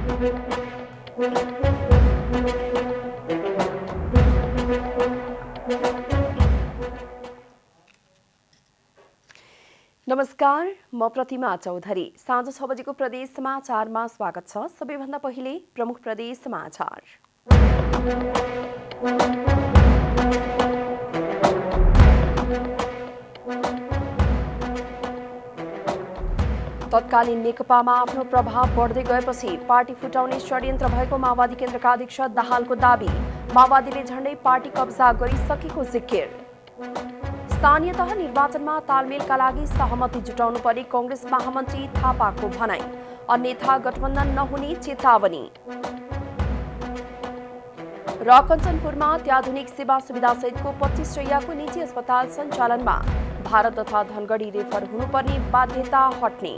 नमस्कार, म प्रतिमा चौधरी। साँझ 6 बजेको प्रदेश समाचारमा स्वागत छ। सबैभन्दा पहिले प्रमुख प्रदेश समाचार। तत्कालीन नेकपामा आफ्नो प्रभाव बढ्दै गएपछि पार्टी फुटाउने षड्यन्त्र भएको माओवादी केन्द्रका अध्यक्ष दाहालको दाबी। माओवादीले झण्डै पार्टी कब्जा गरिसकेको जिकिर। स्थानीय तह निर्वाचनमा तालमेलका लागि सहमति जुटाउनु पर्ने कांग्रेस महामन्त्री थापाको भनाई। अन्यथा गठबन्धन नहुने चेतावनी। र कञ्चनपुरमा अत्याधुनिक सेवा सुविधा सहितको 25 शैय्याको निजी अस्पताल सञ्चालनमा भारत तथा धनगढी रेफर हुनुपर्ने बाध्यता हट्ने।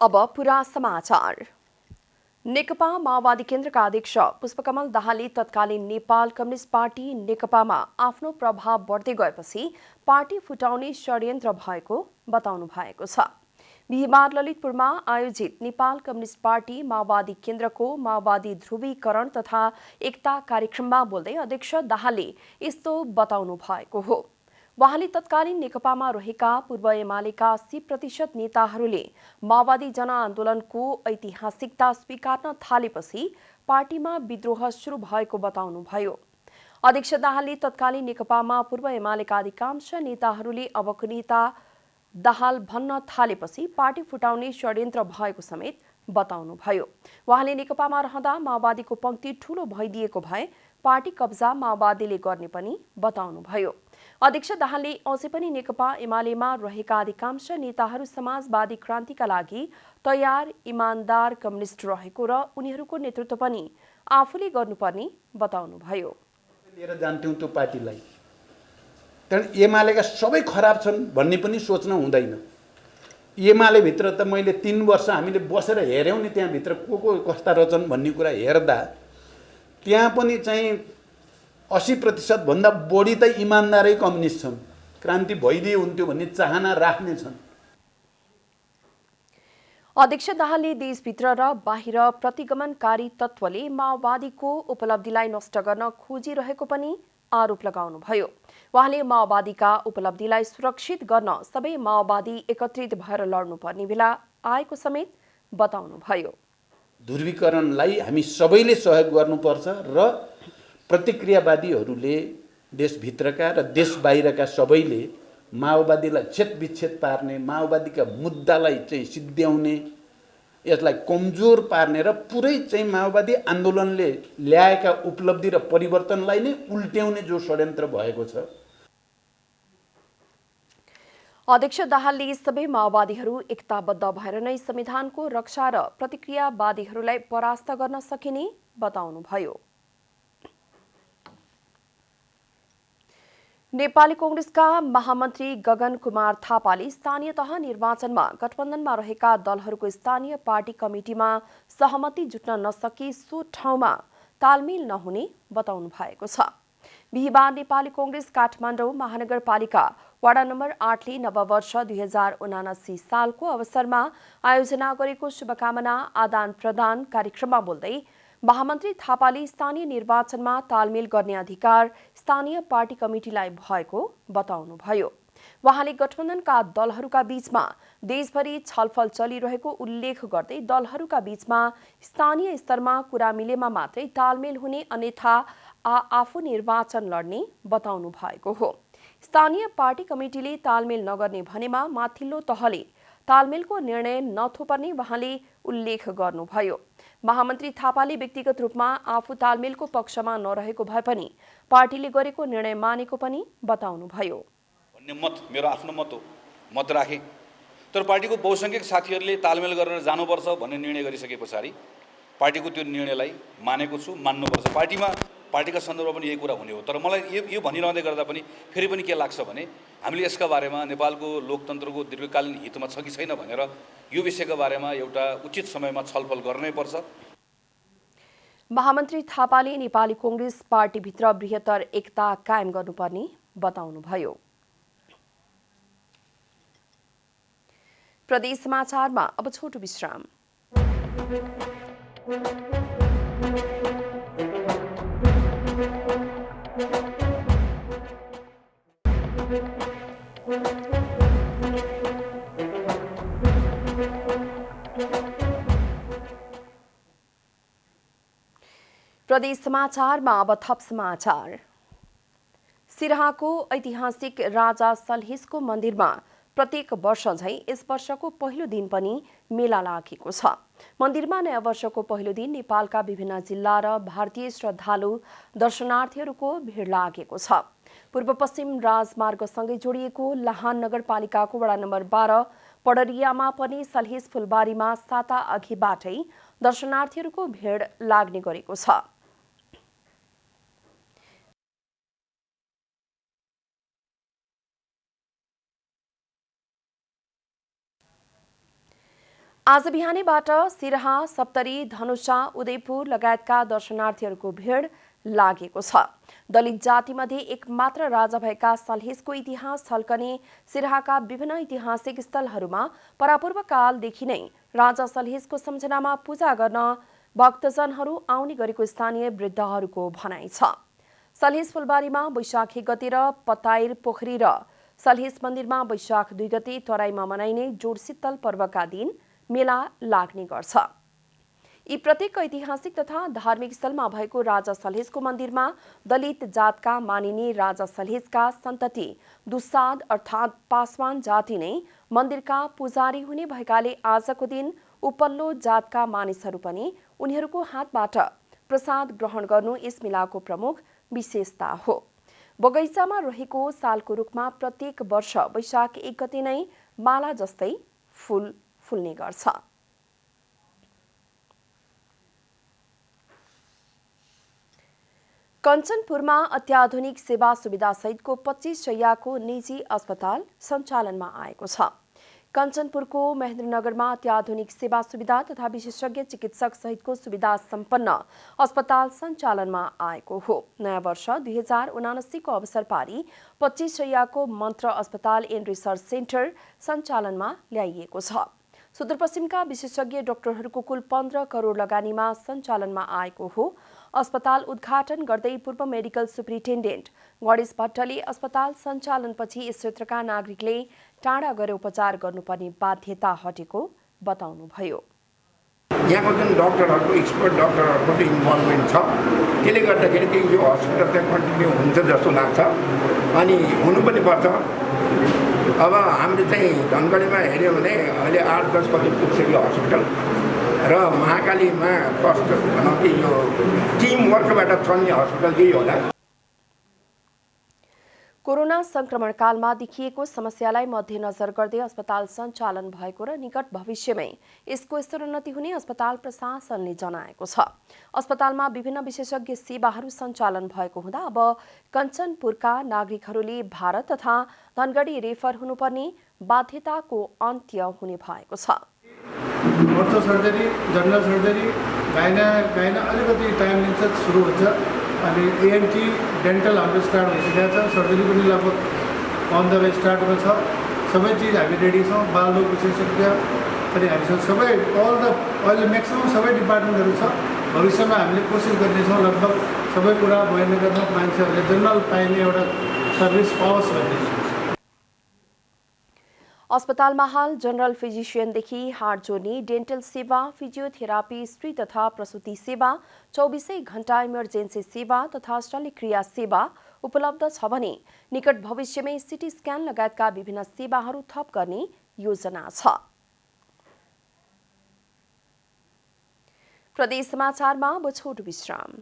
अब पूरा समाचार। नेकपा माओवादी केन्द्रका अध्यक्ष पुष्पकमल दाहालले तत्कालीन नेपाल कम्युनिस्ट पार्टी नेकपामा आफ्नो प्रभाव बढ्दै गएपछि पार्टी फुटाउने षड्यन्त्र भएको बताउनु भएको छ। बिहिबार ललितपुरमा आयोजित नेपाल कम्युनिस्ट पार्टी माओवादी केन्द्रको माओवादी ध्रुवीकरण तथा एकता कार्यक्रममा बोल्दै अध्यक्ष दाहालले यस्तो बताउनु भएको हो। वहाँले तत्कालीन नेकपामा रहेका पूर्व एमालेका 80% नेताहरूले माओवादी जनआन्दोलनको ऐतिहासिकता स्वीकार्न थालेपछि पार्टीमा विद्रोह सुरु भएको बताउनुभयो। अध्यक्ष दाहालले तत्कालीन नेकपामा पूर्व एमालेका अधिकांश नेताहरूले अबको नेता दाहाल भन्न थालेपछि पार्टी फुटाउने षड्यन्त्र भएको समेत बताउनुभयो। वहाँले नेकपामा रहँदा माओवादीको पंक्ति ठूलो भइदिएको भए पार्टी कब्जा माओवादीले गर्ने पनि बताउनुभयो। अध्यक्ष दाहालले अझै पनि नेकपा एमालेमा रहेका अधिकांश नेताहरू समाजवादी क्रान्तिका लागि तयार इमानदार कम्युनिस्ट रहेको र उनीहरूको नेतृत्व पनि आफूले गर्नुपर्ने बताउनुभयो। लिएर जान्थ्यौं त्यो पार्टीलाई, तर एमालेका सबै खराब छन् भन्ने पनि सोच्न हुँदैन। एमाले भित्र त मैले 3 वर्ष हामीले बसेर हेर्यौं नि, त्यहाँ भित्र को कस्ता रहेछन् भन्ने कुरा हेर्दा त्यहाँ पनि चाहिँ 80% भन्दा बढी त इमानदारै कम्युनिस्ट छन्, क्रान्ति भइदिए हुन्थ्यो भन्ने चाहना राख्ने छन्। अध्यक्ष दाहालले देशभित्र र बाहिर प्रतिगमनकारी तत्त्वले माओवादीको उपलब्धिलाई नष्ट गर्न खोजिरहेको पनि आरोप लगाउनुभयो। वहाँले माओवादीका उपलब्धिलाई सुरक्षित गर्न सबै माओवादी एकत्रित भएर लड्नुपर्ने बेला आएको समेत बताउनुभयो। ध्रुवीकरणलाई हामी सबैले सहयोग गर्नुपर्छ र प्रतिक्रियावादीहरूले देशभित्रका र देश बाहिरका सबैले माओवादीलाई छेदविच्छेद पार्ने, माओवादीका मुद्दालाई चाहिँ सिद्ध्याउने, यसलाई कमजोर पार्ने र पुरै चाहिँ माओवादी आन्दोलनले ल्याएका उपलब्धि र परिवर्तनलाई नै उल्ट्याउने जो षड्यन्त्र भएको छ। अध्यक्ष दाहालले सबै माओवादीहरू एकताबद्ध भएर नै संविधानको रक्षा र प्रतिक्रियावादीहरूलाई परास्त गर्न सकिने बताउनुभयो। नेपाली कांग्रेसका महामन्त्री गगन कुमार थापाले स्थानीय तह निर्वाचनमा गठबन्धनमा रहेका दलहरूको स्थानीय पार्टी कमिटीमा सहमति जुट्न नसकी सो ठाउँमा तालमेल नहुने बताउनु भएको छ। बिहिबार नेपाली कांग्रेस काठमाडौँ महानगरपालिका वडा नम्बर 8 ले नववर्ष 2079 सालको अवसरमा आयोजना गरेको शुभकामना आदान प्रदान कार्यक्रममा बोल्दै महामन्त्री थापाले स्थानीय निर्वाचनमा तालमेल गर्ने अधिकार स्थानीय पार्टी कमिटीलाई भएको बताउनुभयो। वहाँले गठबन्धनका दलहरूका बीचमा देशभरि छलफल चलिरहेको उल्लेख गर्दै दलहरूका बीचमा स्थानीय स्तरमा कुरा मिलेमा मात्रै तालमेल हुने, अन्यथा आफू निर्वाचन लड्ने बताउनु भएको हो। स्थानीय पार्टी कमिटीले तालमेल नगर्ने भनेमा माथिल्लो तहले तालमेलको निर्णय नथोपर्ने वहाँले उल्लेख गर्नुभयो। महामन्त्री थापाले व्यक्तिगत रूपमा आफू तालमेलको पक्षमा नरहेको भए पनि पार्टीले गरेको निर्णय मानेको पनि बताउनुभयो। भन्ने मत मेरो आफ्नो मत हो, मत राखे, तर पार्टीको बहुसंख्यक साथीहरूले तालमेल गरेर जानुपर्छ भन्ने निर्णय गरिसके पछाडि पार्टीको त्यो निर्णयलाई मानेको छु, मान्नुपर्छ। पार्टीका सन्दर्भमा पनि यही कुरा हुने हो। तर मलाई यो भनिरहँदै गर्दा पनि फेरि पनि के लाग्छ भने हामीले यसका बारेमा नेपालको लोकतन्त्रको दीर्घकालीन हितमा छ कि छैन भनेर यो विषयका बारेमा एउटा उचित समयमा छलफल गर्नै पर्छ। महामन्त्री थापाले नेपाली कांग्रेस पार्टीभित्र बृहत्तर एकता कायम गर्नुपर्ने बताउनुभयो। प्रदेश समाचारमा अब छोटो विश्राम। प्रदेश समाचारमा अब थप समाचार। सिराहाको ऐतिहासिक राजा सलहेशको मन्दिरमा प्रत्येक वर्ष झैं यस वर्षको पहिलो दिन पनि मेला लागेको छ। मन्दिरमा नयाँ वर्षको पहिलो दिन नेपालका विभिन्न जिल्ला र भारतीय श्रद्धालु दर्शनार्थीहरूको भिड लागेको छ। पूर्व पश्चिम राजमार्गसँगै जोडिएको लाहान नगरपालिकाको वडा नम्बर 12 पडरियामा पनि सलहेश फुलबारीमा साता अघिबाटै दर्शनार्थीहरूको भिड लाग्ने गरेको छ। आज बिहानैबाट सिराहा, सप्तरी, धनुषा, उदयपुर लगायतका दर्शनार्थीहरूको भिड लागेको छ। दलित जातिमध्ये एक मात्र राजा भएका सलहेशको इतिहास झल्कने सिराहाका विभिन्न ऐतिहासिक स्थलहरूमा परापूर्व कालदेखि नै राजा सलहेशको सम्झनामा पूजा गर्न भक्तजनहरू आउने गरेको स्थानीय वृद्धहरूको भनाइ छ। सलहेश फुलबारीमा वैशाखी गते र पताइर पोखरी र सलहेश मन्दिरमा वैशाख 2 गते तराईमा मनाइने जोडशीतल पर्वका दिन मेला लाग्ने गर्छ। यी प्रत्येक ऐतिहासिक तथा धार्मिक स्थलमा भएको राजा सलहेशको मन्दिरमा दलित जातका मानिने राजा सलहेशका सन्तति दुस्साद अर्थात् पासवान जाति नै मन्दिरका पुजारी हुने भएकाले आजको दिन उपल्लो जातका मानिसहरू पनि उनीहरूको हातबाट प्रसाद ग्रहण गर्नु यस मेलाको प्रमुख विशेषता हो। बगैँचामा रहेको सालको रुखमा प्रत्येक वर्ष वैशाख 1 गते नै माला जस्तै फूल फुल्ने गर्छ। कञ्चनपुरमा अत्याधुनिक सेवा सुविधा सहितको 25 शय्याको निजी अस्पताल सञ्चालनमा आएको छ। कञ्चनपुरको महेन्द्रनगरमा अत्याधुनिक सेवा सुविधा तथा विशेषज्ञ चिकित्सक सहितको सुविधा सम्पन्न अस्पताल सञ्चालनमा आएको हो। नयाँ वर्ष 2079 को अवसर पारी 25 शय्याको मन्त्र अस्पताल एन्ड रिसर्च सेन्टर सञ्चालनमा ल्याइएको छ। सुदूरपश्चिमका विशेषज्ञ डाक्टरहरूको कुल 15 करोड लगानीमा सञ्चालनमा आएको हो। अस्पताल उद्घाटन गर्दै पूर्व मेडिकल सुप्रिन्टेन्डेन्ट गणेश भट्टले अस्पताल सञ्चालनपछि यस क्षेत्रका नागरिकले टाढा गएर उपचार गर्नुपर्ने बाध्यता हटेको बताउनुभयो। यहाँको जुन डक्टरहरूको एक्सपर्ट डक्टरहरूको चाहिँ इन्भल्भमेन्ट छ, त्यसले गर्दाखेरि यो हस्पिटल चाहिँ कन्टिन्यू हुन्छ जस्तो लाग्छ अनि हुनु पनि पर्छ। अब हामीले चाहिँ धनगढीमा हेऱ्यौँ भने अहिले 8-10 कति पुग्छ यो हस्पिटल र महाकालीमा कस्तो भनौँ कि यो टिम वर्कबाट चल्ने हस्पिटल यही होला। कोरोना संक्रमण कालमा देखिएको समस्यालाई मध्यनजर गर्दै अस्पताल सञ्चालन भएको र निकट भविष्यमै यसको स्तरोन्नति हुने अस्पताल प्रशासनले जनाएको छ। अस्पतालमा विभिन्न विशेषज्ञ सेवाहरू सञ्चालन भएको हुँदा अब कञ्चनपुरका नागरिकहरूले भारत तथा धनगढी रेफर हुनुपर्ने बाध्यताको अन्त्य हुने भएको छ। अर्थो सर्जरी, जनरल सर्जरी, गाइना अलिकति टाइम लिन्छ, सुरु हुन्छ अनि एएनटी डेन्टल हाम्रो स्टार्ट भइसकेको छ। सर्जरी पनि लगभग अन द वे स्टार्टमा छ। सबै चिज हामी रेडी छौँ। बाल रोग विशेषज्ञ पनि हामीसँग सबै अहिले म्याक्सिमम् सबै डिपार्टमेन्टहरू छ। भविष्यमा हामीले कोसिस गर्नेछौँ लगभग सबै कुरा भएनगरमा मान्छेहरूले जनरल पाइने एउटा सर्भिस पाओस् भन्ने। अस्पतालमा हाल जनरल फिजिशियनदेखि हाड जोड्ने, डेन्टल सेवा, फिजियोथेरापी, स्त्री तथा प्रसुति सेवा, 24 घण्टा इमर्जेन्सी सेवा तथा शल्यक्रिया सेवा उपलब्ध छ भने निकट भविष्यमै सिटी स्क्यान लगायतका विभिन्न सेवाहरू थप गर्ने योजना छ। प्रदेश समाचारमा अब छोटो विश्राम।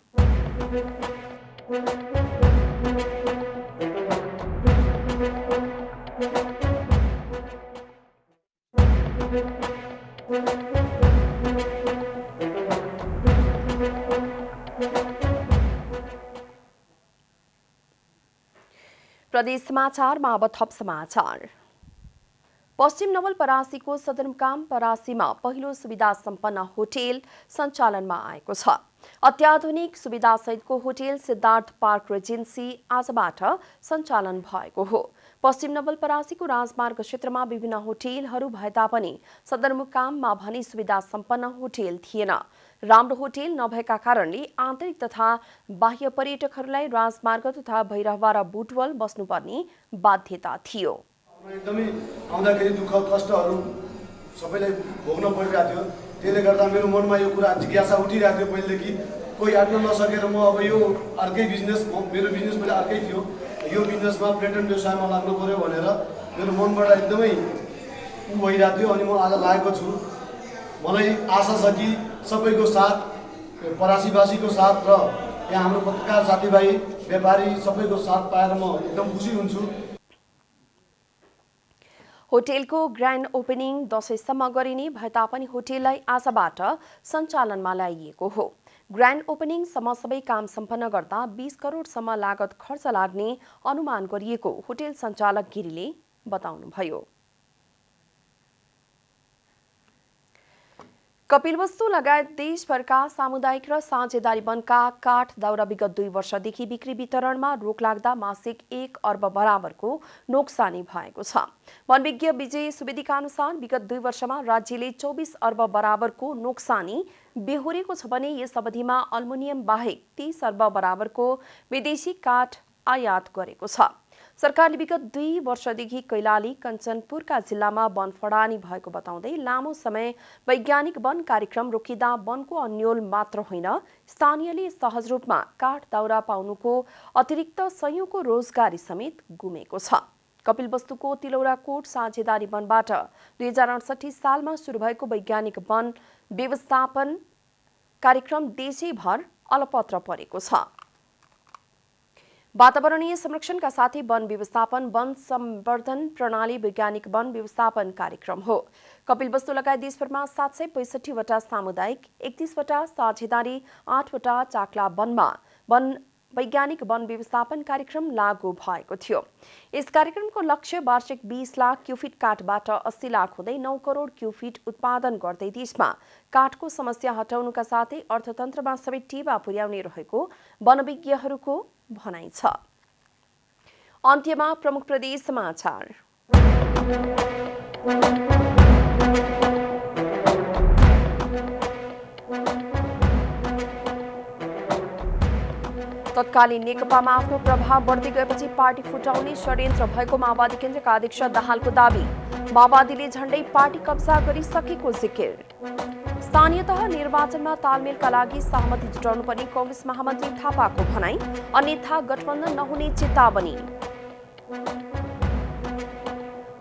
प्रदेश समाचारमा अब थप समाचार। पश्चिम नवलपरासीको सदरमुकाम परासीमा पहिलो सुविधा सम्पन्न होटेल सञ्चालनमा आएको छ। अत्याधुनिक सुविधासहितको होटेल सिद्धार्थ पार्क रेजेन्सी आजबाट सञ्चालन भएको हो। पश्चिम नवलपरासीको राजमार्ग क्षेत्रमा विभिन्न होटेलहरू भए तापनि सदरमुकाममा भने सुविधा सम्पन्न होटेल थिएन। राम्रो होटेल नभएका कारणले आन्तरिक तथा बाह्य पर्यटकहरूलाई राजमार्ग तथा भैरहवा र बुटवल बस्नुपर्ने बाध्यता थियो। एकदमै आउँदाखेरि दुःख कष्टहरू सबैलाई भोग्न परिरहेको थियो। त्यसले गर्दा मेरो मनमा यो कुरा जिज्ञासा उठिरहेको थियो पहिलेदेखि। कोही आट्न नसकेर म अब यो अर्कै बिजनेस, मेरो बिजनेस पहिला अर्कै थियो, यो बिजनेसमा पर्यटन व्यवसायमा लाग्नु पर्यो भनेर मेरो मनबाट एकदमै भइरहेको थियो। अनि म आज लागेको छु। मलाई आशा छ कि सबैको साथ, परासीवासीको साथ र यहाँ हाम्रो पत्रकार साथीभाइ व्यापारी सबैको साथ पाएर म एकदम खुसी हुन्छु। होटेलको ग्रान्ड ओपनिङ दशैंसम्म गरिने भए तापनि होटेललाई आजबाट सञ्चालनमा ल्याइएको हो। ग्रान्ड ओपनिङसम्म सबै काम सम्पन्न गर्दा 20 करोडसम्म लागत खर्च लाग्ने अनुमान गरिएको होटेल सञ्चालक गिरीले बताउनुभयो। कपिलवस्तु लगायत देशभरका सामुदायिक र साझेदारी वनका काठ दाउरा विगत 2 वर्षदेखि बिक्री वितरणमा रोक लाग्दा मासिक 1 अर्ब बराबरको नोक्सानी भएको छ। वनविज्ञ विजय सुवेदीका अनुसार विगत 2 वर्षमा राज्यले 24 अर्ब बराबरको नोक्सानी बेहोरेको छ भने यस अवधिमा अल्मुनियम बाहेक 30 अर्ब बराबरको विदेशी काठ आयात गरेको छ। सरकारले विगत 2 वर्षदेखि कैलाली कञ्चनपुरका जिल्लामा वन फडानी भएको बताउँदै लामो समय वैज्ञानिक वन कार्यक्रम रोकिँदा वनको अन्यल मात्र होइन, स्थानीयले सहज रूपमा काठ दाउरा पाउनुको अतिरिक्त सयौंको रोजगारी समेत गुमेको छ। कपिलवस्तुको तिलौराकोट साझेदारी वनबाट 2068 सालमा सुरु भएको वैज्ञानिक वन व्यवस्थापन कार्यक्रम देशैभर अलपत्र परेको छ। वातावरणीय संरक्षणका साथै वन व्यवस्थापन, वन संवर्धन प्रणाली वैज्ञानिक वन व्यवस्थापन कार्यक्रम हो। कपिलवस्तु लगायत देशभरमा 765 वटा सामुदायिक, 31 वटा साझेदारी, 8 वटा चाक्ला वनमा वैज्ञानिक वन व्यवस्थापन कार्यक्रम लागू भएको थियो। यस कार्यक्रमको लक्ष्य वार्षिक 20 लाख क्युफिट काठबाट 80 लाख हुँदै 9 करोड क्युफिट उत्पादन गर्दै देशमा काठको समस्या हटाउनुका साथै अर्थतन्त्रमा सबै टेवा पुर्याउने रहेको वनविज्ञहरूको भनाइ छ। अन्त्यमा प्रमुख प्रदेश समाचार। तत्कालीन नेकपामा आफ्नो प्रभाव बढ्दै गएपछि पार्टी फुटाउने षड्यन्त्र भएको माओवादी केन्द्रका अध्यक्ष दाहालको दाबी। माओवादीले झण्डै पार्टी कब्जा गरिसकेको जिकिर। स्थानीय तह निर्वाचनमा तालमेलका लागि सहमति जुटाउनु पर्ने कांग्रेस महामन्त्री थापाको भनाई, अन्यथा गठबन्धन नहुने चेतावनी।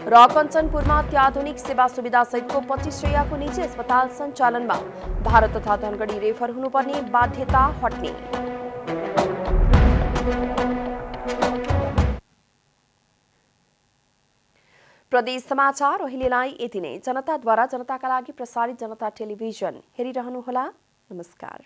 र कञ्चनपुरमा अत्याधुनिक सेवा सुविधा सहितको 25 शैय्याको निजी अस्पताल सञ्चालनमा भारत तथा धनगढी रेफर हुनुपर्ने बाध्यता हट्ने। प्रदेश समाचार अहिलेलाई यति नै। जनताद्वारा जनताका लागि प्रसारित जनता टेलिभिजन हेरिरहनुहोला। नमस्कार।